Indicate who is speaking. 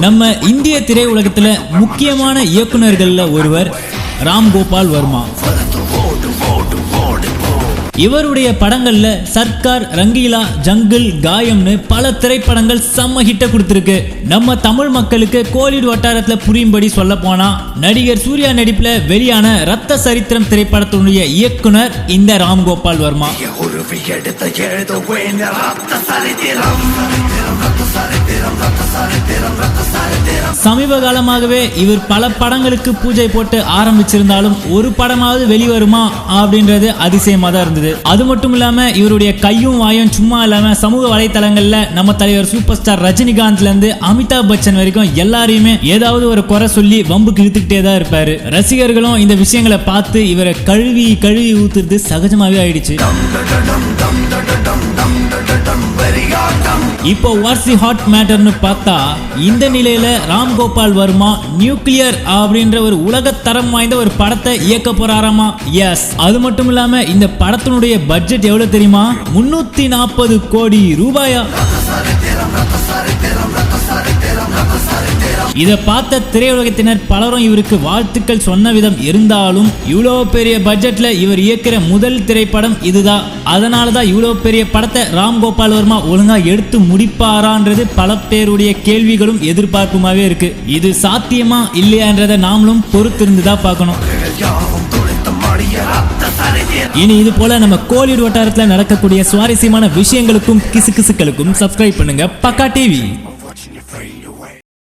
Speaker 1: நம்ம இந்திய திரையுலகத்துல முக்கியமான இயக்குனர்கள்ல ஒருவர் ராம் கோபால் வர்மா. இவருடைய படங்கள்ல சர்க்கார், ரங்கீலா, ஜங்கிள், காயம்னு பல திரைப்படங்கள் செம்ம ஹிட்ட கொடுத்திருக்கு. நம்ம தமிழ் மக்களுக்கு கோலிவுட் வட்டாரத்துல புரியும்படி சொல்ல போனா நடிகர் சூர்யா நடிப்புல வெளியான ரத்த சரித்திரம் திரைப்படத்தினுடைய இயக்குனர் இந்த ராம் கோபால் வர்மா. சமீப காலமாகவே இவர் பல படங்களுக்கு பூஜை போட்டு ஆரம்பிச்சிருந்தாலும் ஒரு படமாவது வெளிவருமா அப்படின்றது அதிசயமா தான் இருந்தது. அது மட்டும் இல்லாம இவருடைய கையும் வாயும் சும்மா இல்லாம சமூக வலைத்தளங்கள்ல நம்ம தலைவர் சூப்பர் ஸ்டார் ரஜினிகாந்த்ல இருந்து அமிதாப் பச்சன் வரைக்கும் எல்லாரையுமே ஏதாவது ஒரு குறை சொல்லி வம்புக்கு இழுத்துக்கிட்டே தான் இருப்பாரு. ரசிகர்களும் இந்த விஷயங்களை பார்த்து இவரை கழுவி கழுவி ஊத்துறது சகஜமாவே ஆயிடுச்சு. இப்போ வாட்ஸ் தி ஹாட் மேட்டர்னு பார்த்தா இந்த நிலையில ராம் கோபால் வர்மா நியூக்ளியர் அப்படின்ற ஒரு உலக தரம் வாய்ந்த ஒரு படத்தை இயக்க போறாராமா. எஸ், அது மட்டும் இல்லாம இந்த படத்தினுடைய பட்ஜெட் எவ்வளவு தெரியுமா? 340 கோடி ரூபாயா. இதை பார்த்த திரையுலகத்தினர் பலரும் இவருக்கு வாழ்த்துக்கள் சொன்ன விதம் இருந்தாலும் இவ்வளோ பெரிய பட்ஜெட்ல இவர் இயக்கிற முதல் திரைப்படம் இதுதான். அதனாலதான் இவ்வளோ பெரிய படத்தை ராம் கோபால் வர்மா ஒழுங்கா எடுத்து முடிப்பாரான்றது பல பேருடைய கேள்விகளும் எதிர்பார்ப்புமாவே இருக்கு. இது சாத்தியமா இல்லையான்றதை நாமளும் பொறுத்திருந்துதான் பார்க்கணும். இனி இது போல நம்ம கோலிவுட் வட்டாரத்தில் நடக்கக்கூடிய சுவாரஸ்யமான விஷயங்களுக்கும் கிசுகிசுக்களுக்கும் சப்ஸ்கிரைப் பண்ணுங்க பக்கா டிவி.